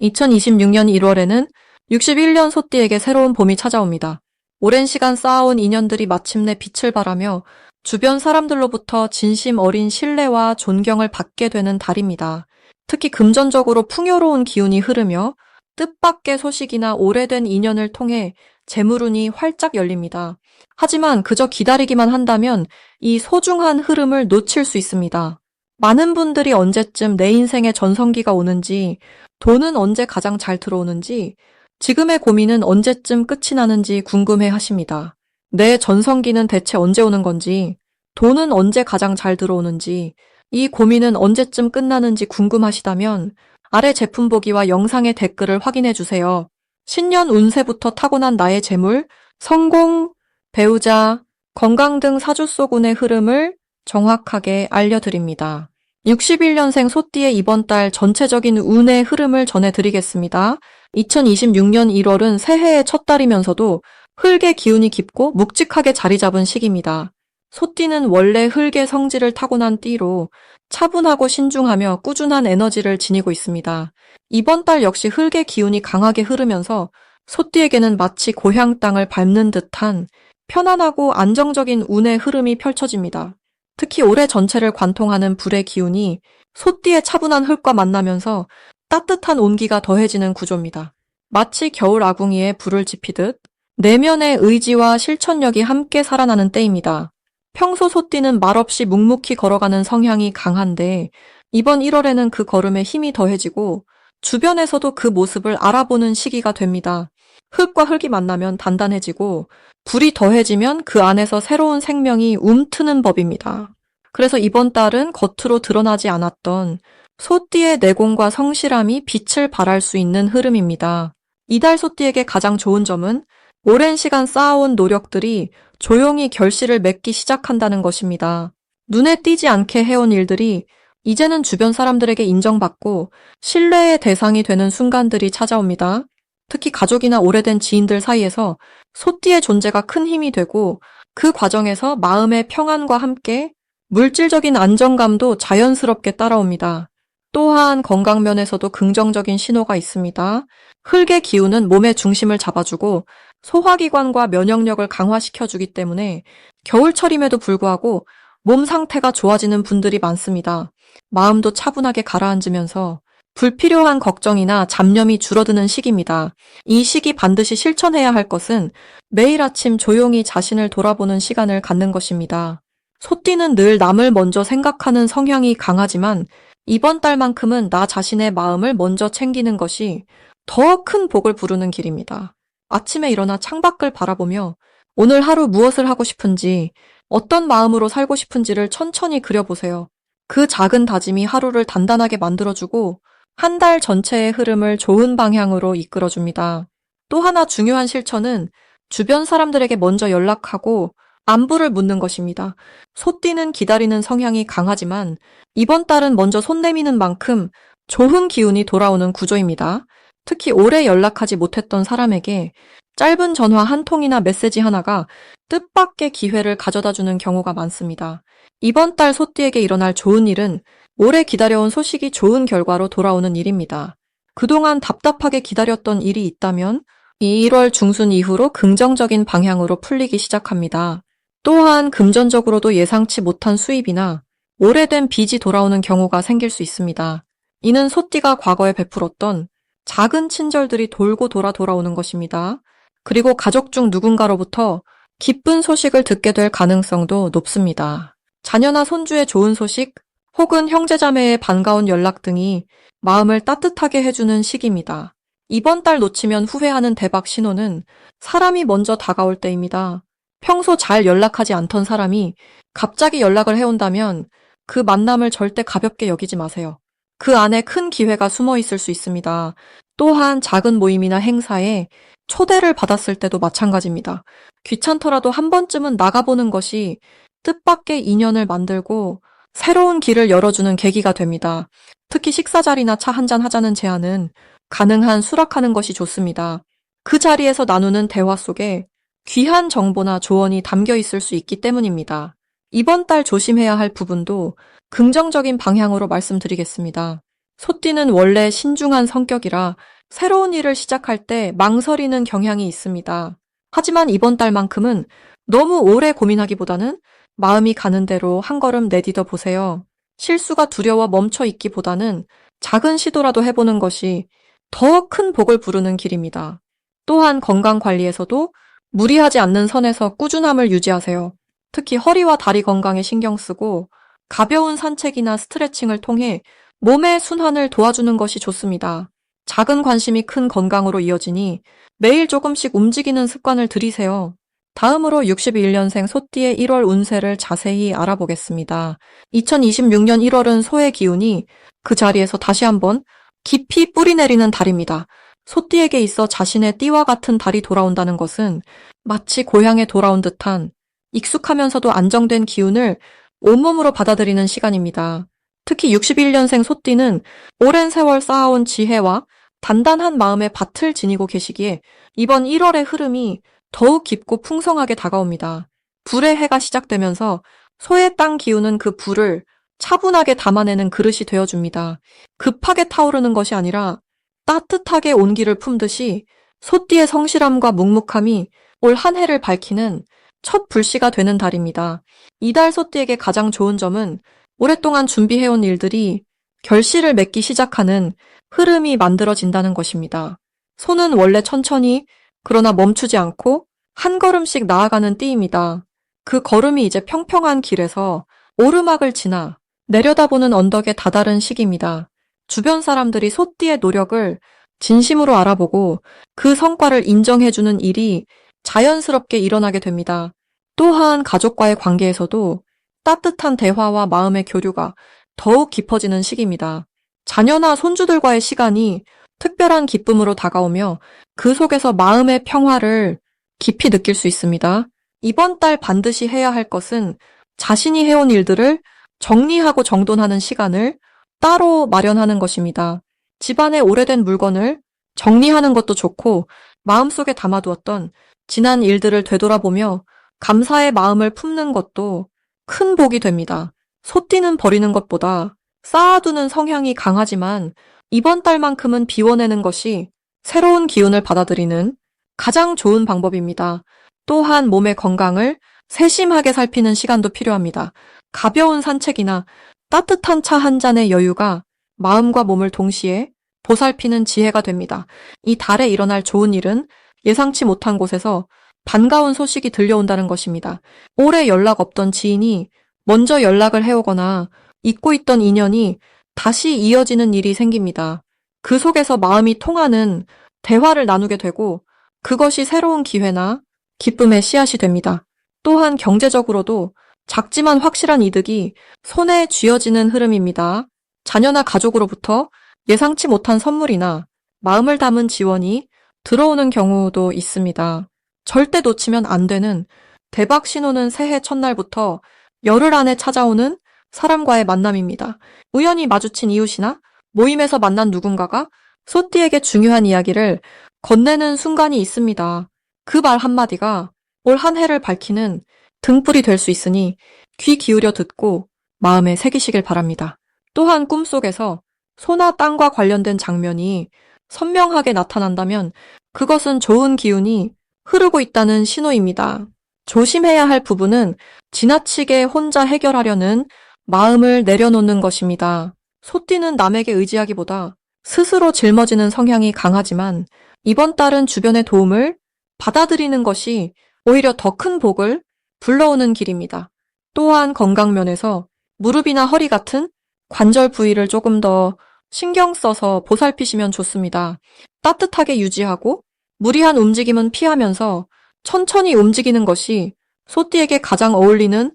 2026년 1월에는 61년 소띠에게 새로운 봄이 찾아옵니다. 오랜 시간 쌓아온 인연들이 마침내 빛을 발하며 주변 사람들로부터 진심 어린 신뢰와 존경을 받게 되는 달입니다. 특히 금전적으로 풍요로운 기운이 흐르며 뜻밖의 소식이나 오래된 인연을 통해 재물운이 활짝 열립니다. 하지만 그저 기다리기만 한다면 이 소중한 흐름을 놓칠 수 있습니다. 많은 분들이 언제쯤 내 인생의 전성기가 오는지, 돈은 언제 가장 잘 들어오는지, 지금의 고민은 언제쯤 끝이 나는지 궁금해 하십니다. 내 전성기는 대체 언제 오는 건지, 돈은 언제 가장 잘 들어오는지, 이 고민은 언제쯤 끝나는지 궁금하시다면 아래 제품 보기와 영상의 댓글을 확인해 주세요. 신년 운세부터 타고난 나의 재물, 성공, 배우자, 건강 등 사주속운의 흐름을 정확하게 알려드립니다. 61년생 소띠의 이번 달 전체적인 운의 흐름을 전해드리겠습니다. 2026년 1월은 새해의 첫 달이면서도 흙의 기운이 깊고 묵직하게 자리 잡은 시기입니다. 소띠는 원래 흙의 성질을 타고난 띠로 차분하고 신중하며 꾸준한 에너지를 지니고 있습니다. 이번 달 역시 흙의 기운이 강하게 흐르면서 소띠에게는 마치 고향 땅을 밟는 듯한 편안하고 안정적인 운의 흐름이 펼쳐집니다. 특히 올해 전체를 관통하는 불의 기운이 소띠의 차분한 흙과 만나면서 따뜻한 온기가 더해지는 구조입니다. 마치 겨울 아궁이에 불을 지피듯 내면의 의지와 실천력이 함께 살아나는 때입니다. 평소 소띠는 말없이 묵묵히 걸어가는 성향이 강한데 이번 1월에는 그 걸음에 힘이 더해지고 주변에서도 그 모습을 알아보는 시기가 됩니다. 흙과 흙이 만나면 단단해지고 불이 더해지면 그 안에서 새로운 생명이 움트는 법입니다. 그래서 이번 달은 겉으로 드러나지 않았던 소띠의 내공과 성실함이 빛을 발할 수 있는 흐름입니다. 이달 소띠에게 가장 좋은 점은 오랜 시간 쌓아온 노력들이 조용히 결실을 맺기 시작한다는 것입니다. 눈에 띄지 않게 해온 일들이 이제는 주변 사람들에게 인정받고 신뢰의 대상이 되는 순간들이 찾아옵니다. 특히 가족이나 오래된 지인들 사이에서 소띠의 존재가 큰 힘이 되고 그 과정에서 마음의 평안과 함께 물질적인 안정감도 자연스럽게 따라옵니다. 또한 건강면에서도 긍정적인 신호가 있습니다. 흙의 기운은 몸의 중심을 잡아주고 소화기관과 면역력을 강화시켜주기 때문에 겨울철임에도 불구하고 몸 상태가 좋아지는 분들이 많습니다. 마음도 차분하게 가라앉으면서 불필요한 걱정이나 잡념이 줄어드는 시기입니다. 이 시기 반드시 실천해야 할 것은 매일 아침 조용히 자신을 돌아보는 시간을 갖는 것입니다. 소띠는 늘 남을 먼저 생각하는 성향이 강하지만 이번 달만큼은 나 자신의 마음을 먼저 챙기는 것이 더 큰 복을 부르는 길입니다. 아침에 일어나 창밖을 바라보며 오늘 하루 무엇을 하고 싶은지, 어떤 마음으로 살고 싶은지를 천천히 그려보세요. 그 작은 다짐이 하루를 단단하게 만들어주고 한 달 전체의 흐름을 좋은 방향으로 이끌어줍니다. 또 하나 중요한 실천은 주변 사람들에게 먼저 연락하고 안부를 묻는 것입니다. 소띠는 기다리는 성향이 강하지만 이번 달은 먼저 손 내미는 만큼 좋은 기운이 돌아오는 구조입니다. 특히 오래 연락하지 못했던 사람에게 짧은 전화 한 통이나 메시지 하나가 뜻밖의 기회를 가져다주는 경우가 많습니다. 이번 달 소띠에게 일어날 좋은 일은 오래 기다려온 소식이 좋은 결과로 돌아오는 일입니다. 그동안 답답하게 기다렸던 일이 있다면 1월 중순 이후로 긍정적인 방향으로 풀리기 시작합니다. 또한 금전적으로도 예상치 못한 수입이나 오래된 빚이 돌아오는 경우가 생길 수 있습니다. 이는 소띠가 과거에 베풀었던 작은 친절들이 돌고 돌아오는 것입니다. 그리고 가족 중 누군가로부터 기쁜 소식을 듣게 될 가능성도 높습니다. 자녀나 손주의 좋은 소식 혹은 형제자매의 반가운 연락 등이 마음을 따뜻하게 해주는 시기입니다. 이번 달 놓치면 후회하는 대박 신호는 사람이 먼저 다가올 때입니다. 평소 잘 연락하지 않던 사람이 갑자기 연락을 해온다면 그 만남을 절대 가볍게 여기지 마세요. 그 안에 큰 기회가 숨어 있을 수 있습니다. 또한 작은 모임이나 행사에 초대를 받았을 때도 마찬가지입니다. 귀찮더라도 한 번쯤은 나가보는 것이 뜻밖의 인연을 만들고 새로운 길을 열어주는 계기가 됩니다. 특히 식사 자리나 차 한잔 하자는 제안은 가능한 수락하는 것이 좋습니다. 그 자리에서 나누는 대화 속에 귀한 정보나 조언이 담겨 있을 수 있기 때문입니다. 이번 달 조심해야 할 부분도 긍정적인 방향으로 말씀드리겠습니다. 소띠는 원래 신중한 성격이라 새로운 일을 시작할 때 망설이는 경향이 있습니다. 하지만 이번 달만큼은 너무 오래 고민하기보다는 마음이 가는 대로 한 걸음 내디뎌 보세요. 실수가 두려워 멈춰 있기보다는 작은 시도라도 해보는 것이 더 큰 복을 부르는 길입니다. 또한 건강 관리에서도 무리하지 않는 선에서 꾸준함을 유지하세요. 특히 허리와 다리 건강에 신경 쓰고 가벼운 산책이나 스트레칭을 통해 몸의 순환을 도와주는 것이 좋습니다. 작은 관심이 큰 건강으로 이어지니 매일 조금씩 움직이는 습관을 들이세요. 다음으로 61년생 소띠의 1월 운세를 자세히 알아보겠습니다. 2026년 1월은 소의 기운이 그 자리에서 다시 한번 깊이 뿌리내리는 달입니다. 소띠에게 있어 자신의 띠와 같은 달이 돌아온다는 것은 마치 고향에 돌아온 듯한 익숙하면서도 안정된 기운을 온몸으로 받아들이는 시간입니다. 특히 61년생 소띠는 오랜 세월 쌓아온 지혜와 단단한 마음의 밭을 지니고 계시기에 이번 1월의 흐름이 더욱 깊고 풍성하게 다가옵니다. 불의 해가 시작되면서 소의 땅 기운은 그 불을 차분하게 담아내는 그릇이 되어줍니다. 급하게 타오르는 것이 아니라 따뜻하게 온기를 품듯이 소띠의 성실함과 묵묵함이 올 한 해를 밝히는 첫 불씨가 되는 달입니다. 이달 소띠에게 가장 좋은 점은 오랫동안 준비해온 일들이 결실을 맺기 시작하는 흐름이 만들어진다는 것입니다. 소는 원래 천천히 그러나 멈추지 않고 한 걸음씩 나아가는 띠입니다. 그 걸음이 이제 평평한 길에서 오르막을 지나 내려다보는 언덕에 다다른 시기입니다. 주변 사람들이 소띠의 노력을 진심으로 알아보고 그 성과를 인정해주는 일이 자연스럽게 일어나게 됩니다. 또한 가족과의 관계에서도 따뜻한 대화와 마음의 교류가 더욱 깊어지는 시기입니다. 자녀나 손주들과의 시간이 특별한 기쁨으로 다가오며 그 속에서 마음의 평화를 깊이 느낄 수 있습니다. 이번 달 반드시 해야 할 것은 자신이 해온 일들을 정리하고 정돈하는 시간을 따로 마련하는 것입니다. 집안의 오래된 물건을 정리하는 것도 좋고 마음속에 담아두었던 지난 일들을 되돌아보며 감사의 마음을 품는 것도 큰 복이 됩니다. 소띠는 버리는 것보다 쌓아두는 성향이 강하지만 이번 달만큼은 비워내는 것이 새로운 기운을 받아들이는 가장 좋은 방법입니다. 또한 몸의 건강을 세심하게 살피는 시간도 필요합니다. 가벼운 산책이나 따뜻한 차 한 잔의 여유가 마음과 몸을 동시에 보살피는 지혜가 됩니다. 이 달에 일어날 좋은 일은 예상치 못한 곳에서 반가운 소식이 들려온다는 것입니다. 오래 연락 없던 지인이 먼저 연락을 해오거나 잊고 있던 인연이 다시 이어지는 일이 생깁니다. 그 속에서 마음이 통하는 대화를 나누게 되고 그것이 새로운 기회나 기쁨의 씨앗이 됩니다. 또한 경제적으로도 작지만 확실한 이득이 손에 쥐어지는 흐름입니다. 자녀나 가족으로부터 예상치 못한 선물이나 마음을 담은 지원이 들어오는 경우도 있습니다. 절대 놓치면 안 되는 대박 신호는 새해 첫날부터 열흘 안에 찾아오는 사람과의 만남입니다. 우연히 마주친 이웃이나 모임에서 만난 누군가가 소띠에게 중요한 이야기를 건네는 순간이 있습니다. 그 말 한마디가 올 한 해를 밝히는 등불이 될 수 있으니 귀 기울여 듣고 마음에 새기시길 바랍니다. 또한 꿈속에서 소나 땅과 관련된 장면이 선명하게 나타난다면 그것은 좋은 기운이 흐르고 있다는 신호입니다. 조심해야 할 부분은 지나치게 혼자 해결하려는 마음을 내려놓는 것입니다. 소띠는 남에게 의지하기보다 스스로 짊어지는 성향이 강하지만 이번 달은 주변의 도움을 받아들이는 것이 오히려 더 큰 복을 불러오는 길입니다. 또한 건강면에서 무릎이나 허리 같은 관절 부위를 조금 더 신경 써서 보살피시면 좋습니다. 따뜻하게 유지하고 무리한 움직임은 피하면서 천천히 움직이는 것이 소띠에게 가장 어울리는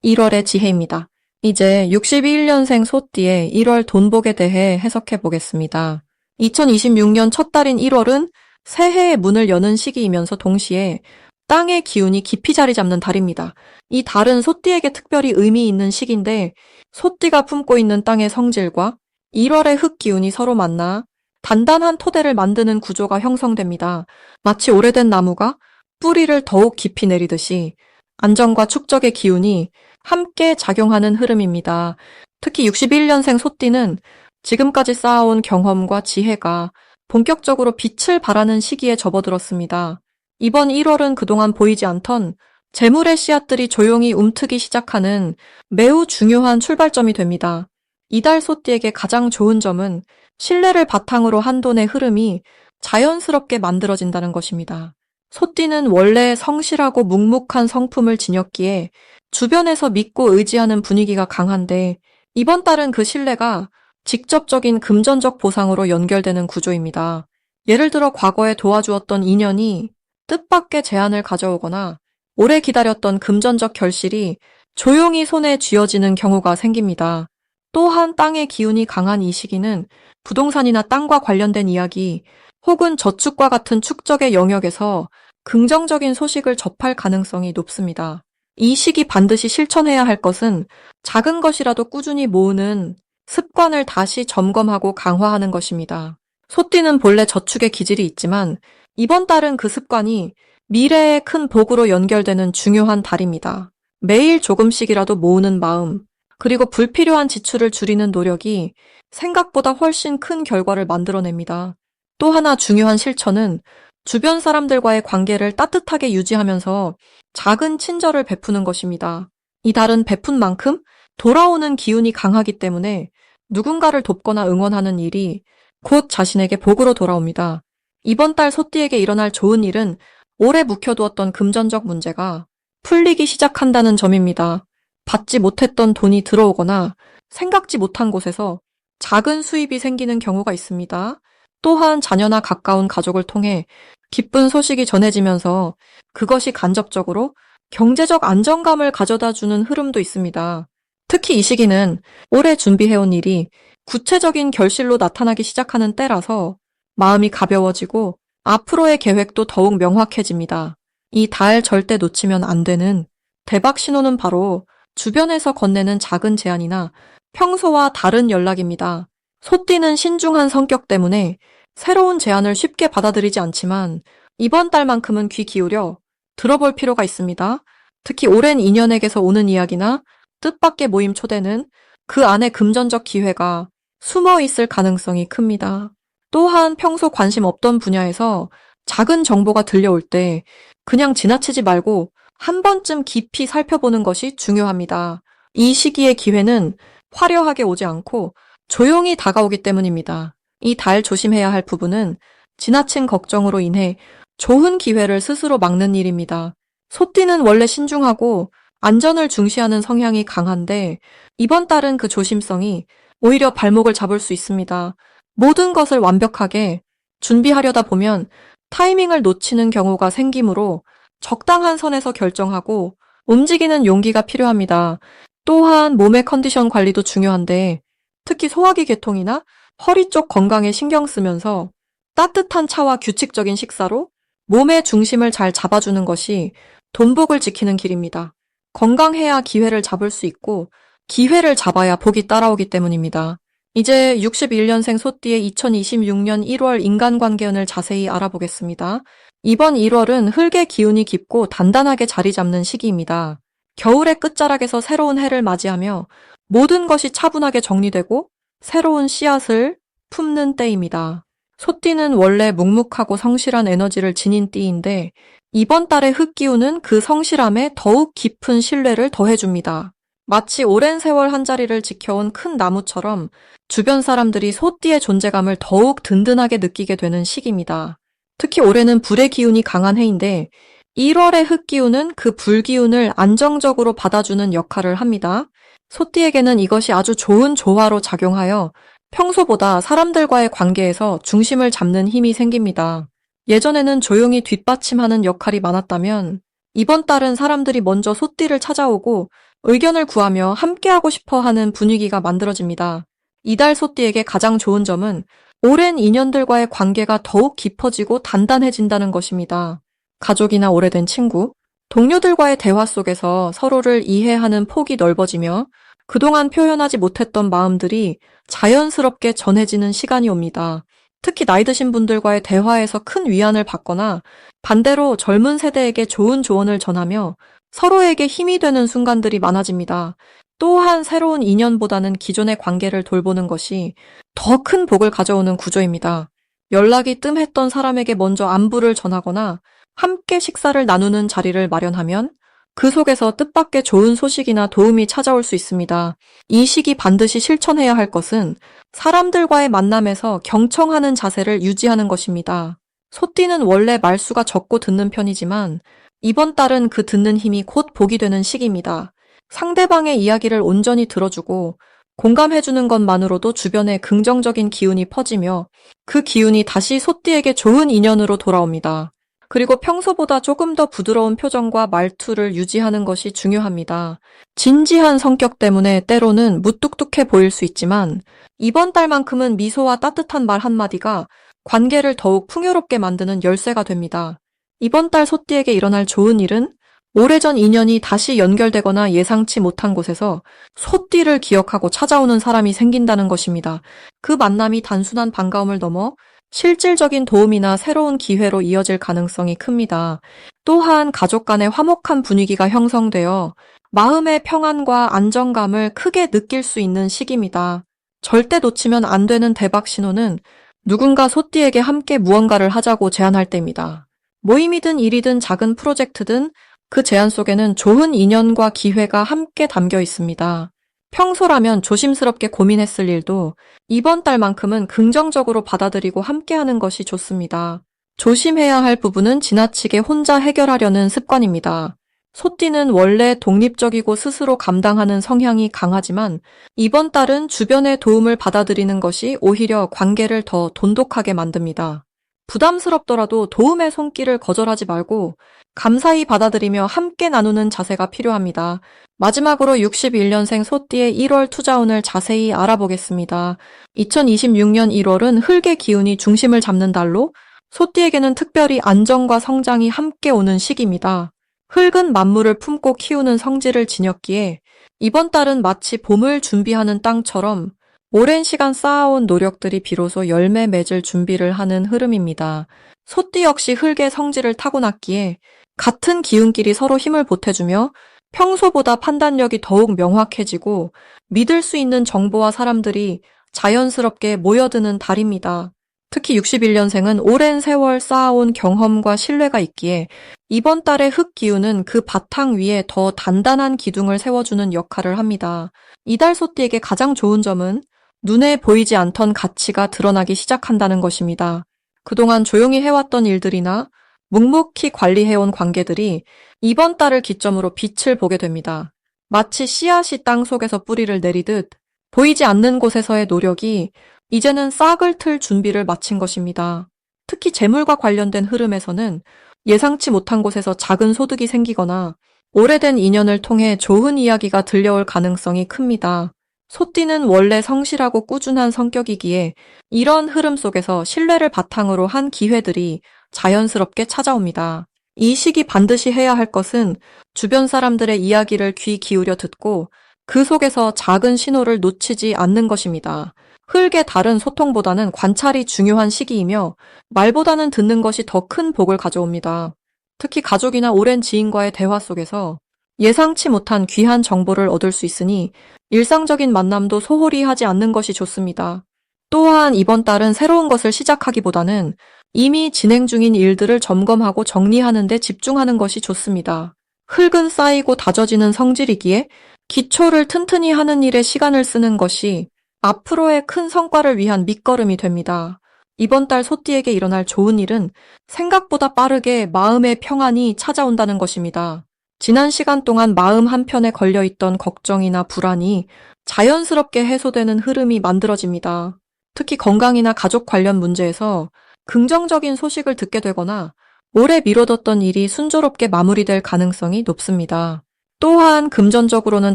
1월의 지혜입니다. 이제 61년생 소띠의 1월 돈복에 대해 해석해 보겠습니다. 2026년 첫 달인 1월은 새해의 문을 여는 시기이면서 동시에 땅의 기운이 깊이 자리 잡는 달입니다. 이 달은 소띠에게 특별히 의미 있는 시기인데 소띠가 품고 있는 땅의 성질과 1월의 흙 기운이 서로 만나 단단한 토대를 만드는 구조가 형성됩니다. 마치 오래된 나무가 뿌리를 더욱 깊이 내리듯이 안정과 축적의 기운이 함께 작용하는 흐름입니다. 특히 61년생 소띠는 지금까지 쌓아온 경험과 지혜가 본격적으로 빛을 발하는 시기에 접어들었습니다. 이번 1월은 그동안 보이지 않던 재물의 씨앗들이 조용히 움트기 시작하는 매우 중요한 출발점이 됩니다. 이달 소띠에게 가장 좋은 점은 신뢰를 바탕으로 한 돈의 흐름이 자연스럽게 만들어진다는 것입니다. 소띠는 원래 성실하고 묵묵한 성품을 지녔기에 주변에서 믿고 의지하는 분위기가 강한데 이번 달은 그 신뢰가 직접적인 금전적 보상으로 연결되는 구조입니다. 예를 들어 과거에 도와주었던 인연이 뜻밖의 제안을 가져오거나 오래 기다렸던 금전적 결실이 조용히 손에 쥐어지는 경우가 생깁니다. 또한 땅의 기운이 강한 이 시기는 부동산이나 땅과 관련된 이야기 혹은 저축과 같은 축적의 영역에서 긍정적인 소식을 접할 가능성이 높습니다. 이 시기 반드시 실천해야 할 것은 작은 것이라도 꾸준히 모으는 습관을 다시 점검하고 강화하는 것입니다. 소띠는 본래 저축의 기질이 있지만 이번 달은 그 습관이 미래의 큰 복으로 연결되는 중요한 달입니다. 매일 조금씩이라도 모으는 마음, 그리고 불필요한 지출을 줄이는 노력이 생각보다 훨씬 큰 결과를 만들어냅니다. 또 하나 중요한 실천은 주변 사람들과의 관계를 따뜻하게 유지하면서 작은 친절을 베푸는 것입니다. 이 달은 베푼 만큼 돌아오는 기운이 강하기 때문에 누군가를 돕거나 응원하는 일이 곧 자신에게 복으로 돌아옵니다. 이번 달 소띠에게 일어날 좋은 일은 오래 묵혀두었던 금전적 문제가 풀리기 시작한다는 점입니다. 받지 못했던 돈이 들어오거나 생각지 못한 곳에서 작은 수입이 생기는 경우가 있습니다. 또한 자녀나 가까운 가족을 통해 기쁜 소식이 전해지면서 그것이 간접적으로 경제적 안정감을 가져다주는 흐름도 있습니다. 특히 이 시기는 오래 준비해온 일이 구체적인 결실로 나타나기 시작하는 때라서 마음이 가벼워지고 앞으로의 계획도 더욱 명확해집니다. 이 달 절대 놓치면 안 되는 대박 신호는 바로 주변에서 건네는 작은 제안이나 평소와 다른 연락입니다. 소띠는 신중한 성격 때문에 새로운 제안을 쉽게 받아들이지 않지만 이번 달만큼은 귀 기울여 들어볼 필요가 있습니다. 특히 오랜 인연에게서 오는 이야기나 뜻밖의 모임 초대는 그 안에 금전적 기회가 숨어 있을 가능성이 큽니다. 또한 평소 관심 없던 분야에서 작은 정보가 들려올 때 그냥 지나치지 말고 한 번쯤 깊이 살펴보는 것이 중요합니다. 이 시기의 기회는 화려하게 오지 않고 조용히 다가오기 때문입니다. 이 달 조심해야 할 부분은 지나친 걱정으로 인해 좋은 기회를 스스로 막는 일입니다. 소띠는 원래 신중하고 안전을 중시하는 성향이 강한데 이번 달은 그 조심성이 오히려 발목을 잡을 수 있습니다. 모든 것을 완벽하게 준비하려다 보면 타이밍을 놓치는 경우가 생기므로 적당한 선에서 결정하고 움직이는 용기가 필요합니다. 또한 몸의 컨디션 관리도 중요한데 특히 소화기 계통이나 허리 쪽 건강에 신경 쓰면서 따뜻한 차와 규칙적인 식사로 몸의 중심을 잘 잡아주는 것이 돈복을 지키는 길입니다. 건강해야 기회를 잡을 수 있고 기회를 잡아야 복이 따라오기 때문입니다. 이제 61년생 소띠의 2026년 1월 인간관계운을 자세히 알아보겠습니다. 이번 1월은 흙의 기운이 깊고 단단하게 자리 잡는 시기입니다. 겨울의 끝자락에서 새로운 해를 맞이하며 모든 것이 차분하게 정리되고 새로운 씨앗을 품는 때입니다. 소띠는 원래 묵묵하고 성실한 에너지를 지닌 띠인데 이번 달의 흙기운은 그 성실함에 더욱 깊은 신뢰를 더해줍니다. 마치 오랜 세월 한자리를 지켜온 큰 나무처럼 주변 사람들이 소띠의 존재감을 더욱 든든하게 느끼게 되는 시기입니다. 특히 올해는 불의 기운이 강한 해인데 1월의 흙기운은 그 불기운을 안정적으로 받아주는 역할을 합니다. 소띠에게는 이것이 아주 좋은 조화로 작용하여 평소보다 사람들과의 관계에서 중심을 잡는 힘이 생깁니다. 예전에는 조용히 뒷받침하는 역할이 많았다면 이번 달은 사람들이 먼저 소띠를 찾아오고 의견을 구하며 함께하고 싶어 하는 분위기가 만들어집니다. 이달 소띠에게 가장 좋은 점은 오랜 인연들과의 관계가 더욱 깊어지고 단단해진다는 것입니다. 가족이나 오래된 친구, 동료들과의 대화 속에서 서로를 이해하는 폭이 넓어지며 그동안 표현하지 못했던 마음들이 자연스럽게 전해지는 시간이 옵니다. 특히 나이 드신 분들과의 대화에서 큰 위안을 받거나 반대로 젊은 세대에게 좋은 조언을 전하며 서로에게 힘이 되는 순간들이 많아집니다. 또한 새로운 인연보다는 기존의 관계를 돌보는 것이 더 큰 복을 가져오는 구조입니다. 연락이 뜸했던 사람에게 먼저 안부를 전하거나 함께 식사를 나누는 자리를 마련하면 그 속에서 뜻밖의 좋은 소식이나 도움이 찾아올 수 있습니다. 이 시기 반드시 실천해야 할 것은 사람들과의 만남에서 경청하는 자세를 유지하는 것입니다. 소띠는 원래 말수가 적고 듣는 편이지만 이번 달은 그 듣는 힘이 곧 복이 되는 시기입니다. 상대방의 이야기를 온전히 들어주고 공감해주는 것만으로도 주변에 긍정적인 기운이 퍼지며 그 기운이 다시 소띠에게 좋은 인연으로 돌아옵니다. 그리고 평소보다 조금 더 부드러운 표정과 말투를 유지하는 것이 중요합니다. 진지한 성격 때문에 때로는 무뚝뚝해 보일 수 있지만 이번 달만큼은 미소와 따뜻한 말 한마디가 관계를 더욱 풍요롭게 만드는 열쇠가 됩니다. 이번 달 소띠에게 일어날 좋은 일은 오래전 인연이 다시 연결되거나 예상치 못한 곳에서 소띠를 기억하고 찾아오는 사람이 생긴다는 것입니다. 그 만남이 단순한 반가움을 넘어 실질적인 도움이나 새로운 기회로 이어질 가능성이 큽니다. 또한 가족 간의 화목한 분위기가 형성되어 마음의 평안과 안정감을 크게 느낄 수 있는 시기입니다. 절대 놓치면 안 되는 대박 신호는 누군가 소띠에게 함께 무언가를 하자고 제안할 때입니다. 모임이든 일이든 작은 프로젝트든 그 제안 속에는 좋은 인연과 기회가 함께 담겨 있습니다. 평소라면 조심스럽게 고민했을 일도 이번 달만큼은 긍정적으로 받아들이고 함께하는 것이 좋습니다. 조심해야 할 부분은 지나치게 혼자 해결하려는 습관입니다. 소띠는 원래 독립적이고 스스로 감당하는 성향이 강하지만 이번 달은 주변의 도움을 받아들이는 것이 오히려 관계를 더 돈독하게 만듭니다. 부담스럽더라도 도움의 손길을 거절하지 말고 감사히 받아들이며 함께 나누는 자세가 필요합니다. 마지막으로 61년생 소띠의 1월 투자운을 자세히 알아보겠습니다. 2026년 1월은 흙의 기운이 중심을 잡는 달로 소띠에게는 특별히 안정과 성장이 함께 오는 시기입니다. 흙은 만물을 품고 키우는 성질을 지녔기에 이번 달은 마치 봄을 준비하는 땅처럼 오랜 시간 쌓아온 노력들이 비로소 열매 맺을 준비를 하는 흐름입니다. 소띠 역시 흙의 성질을 타고났기에 같은 기운끼리 서로 힘을 보태주며 평소보다 판단력이 더욱 명확해지고 믿을 수 있는 정보와 사람들이 자연스럽게 모여드는 달입니다. 특히 61년생은 오랜 세월 쌓아온 경험과 신뢰가 있기에 이번 달의 흙 기운은 그 바탕 위에 더 단단한 기둥을 세워주는 역할을 합니다. 이달 소띠에게 가장 좋은 점은 눈에 보이지 않던 가치가 드러나기 시작한다는 것입니다. 그동안 조용히 해왔던 일들이나 묵묵히 관리해온 관계들이 이번 달을 기점으로 빛을 보게 됩니다. 마치 씨앗이 땅 속에서 뿌리를 내리듯 보이지 않는 곳에서의 노력이 이제는 싹을 틀 준비를 마친 것입니다. 특히 재물과 관련된 흐름에서는 예상치 못한 곳에서 작은 소득이 생기거나 오래된 인연을 통해 좋은 이야기가 들려올 가능성이 큽니다. 소띠는 원래 성실하고 꾸준한 성격이기에 이런 흐름 속에서 신뢰를 바탕으로 한 기회들이 자연스럽게 찾아옵니다. 이 시기 반드시 해야 할 것은 주변 사람들의 이야기를 귀 기울여 듣고 그 속에서 작은 신호를 놓치지 않는 것입니다. 흙의 달은 소통보다는 관찰이 중요한 시기이며 말보다는 듣는 것이 더 큰 복을 가져옵니다. 특히 가족이나 오랜 지인과의 대화 속에서 예상치 못한 귀한 정보를 얻을 수 있으니 일상적인 만남도 소홀히 하지 않는 것이 좋습니다. 또한 이번 달은 새로운 것을 시작하기보다는 이미 진행 중인 일들을 점검하고 정리하는 데 집중하는 것이 좋습니다. 흙은 쌓이고 다져지는 성질이기에 기초를 튼튼히 하는 일에 시간을 쓰는 것이 앞으로의 큰 성과를 위한 밑거름이 됩니다. 이번 달 소띠에게 일어날 좋은 일은 생각보다 빠르게 마음의 평안이 찾아온다는 것입니다. 지난 시간 동안 마음 한편에 걸려있던 걱정이나 불안이 자연스럽게 해소되는 흐름이 만들어집니다. 특히 건강이나 가족 관련 문제에서 긍정적인 소식을 듣게 되거나 오래 미뤄뒀던 일이 순조롭게 마무리될 가능성이 높습니다. 또한 금전적으로는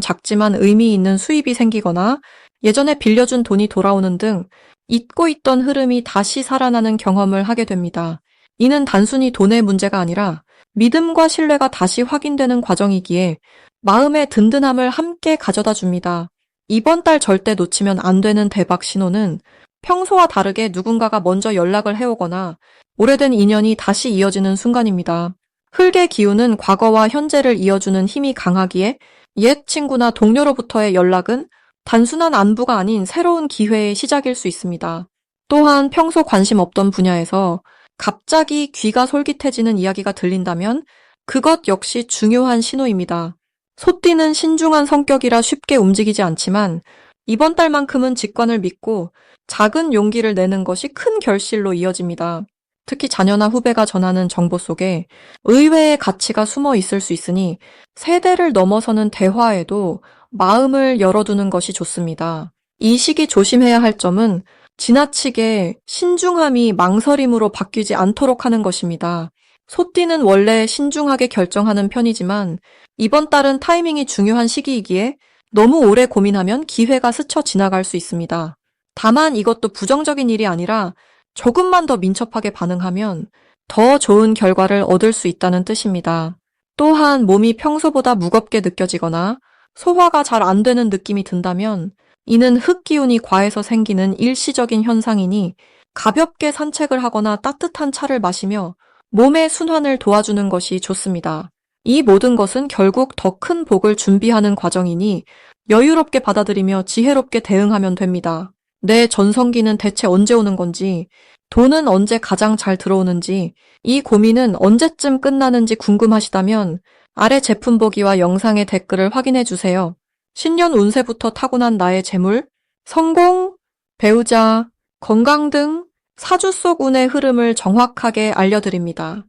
작지만 의미 있는 수입이 생기거나 예전에 빌려준 돈이 돌아오는 등 잊고 있던 흐름이 다시 살아나는 경험을 하게 됩니다. 이는 단순히 돈의 문제가 아니라 믿음과 신뢰가 다시 확인되는 과정이기에 마음의 든든함을 함께 가져다 줍니다. 이번 달 절대 놓치면 안 되는 대박 신호는 평소와 다르게 누군가가 먼저 연락을 해오거나 오래된 인연이 다시 이어지는 순간입니다. 흙의 기운은 과거와 현재를 이어주는 힘이 강하기에 옛 친구나 동료로부터의 연락은 단순한 안부가 아닌 새로운 기회의 시작일 수 있습니다. 또한 평소 관심 없던 분야에서 갑자기 귀가 솔깃해지는 이야기가 들린다면 그것 역시 중요한 신호입니다. 소띠는 신중한 성격이라 쉽게 움직이지 않지만 이번 달만큼은 직관을 믿고 작은 용기를 내는 것이 큰 결실로 이어집니다. 특히 자녀나 후배가 전하는 정보 속에 의외의 가치가 숨어 있을 수 있으니 세대를 넘어서는 대화에도 마음을 열어두는 것이 좋습니다. 이 시기 조심해야 할 점은 지나치게 신중함이 망설임으로 바뀌지 않도록 하는 것입니다. 소띠는 원래 신중하게 결정하는 편이지만 이번 달은 타이밍이 중요한 시기이기에 너무 오래 고민하면 기회가 스쳐 지나갈 수 있습니다. 다만 이것도 부정적인 일이 아니라 조금만 더 민첩하게 반응하면 더 좋은 결과를 얻을 수 있다는 뜻입니다. 또한 몸이 평소보다 무겁게 느껴지거나 소화가 잘 안 되는 느낌이 든다면 이는 흙기운이 과해서 생기는 일시적인 현상이니 가볍게 산책을 하거나 따뜻한 차를 마시며 몸의 순환을 도와주는 것이 좋습니다. 이 모든 것은 결국 더 큰 복을 준비하는 과정이니 여유롭게 받아들이며 지혜롭게 대응하면 됩니다. 내 전성기는 대체 언제 오는 건지, 돈은 언제 가장 잘 들어오는지, 이 고민은 언제쯤 끝나는지 궁금하시다면 아래 제품 보기와 영상의 댓글을 확인해 주세요. 신년 운세부터 타고난 나의 재물, 성공, 배우자, 건강 등 사주 속 운의 흐름을 정확하게 알려드립니다.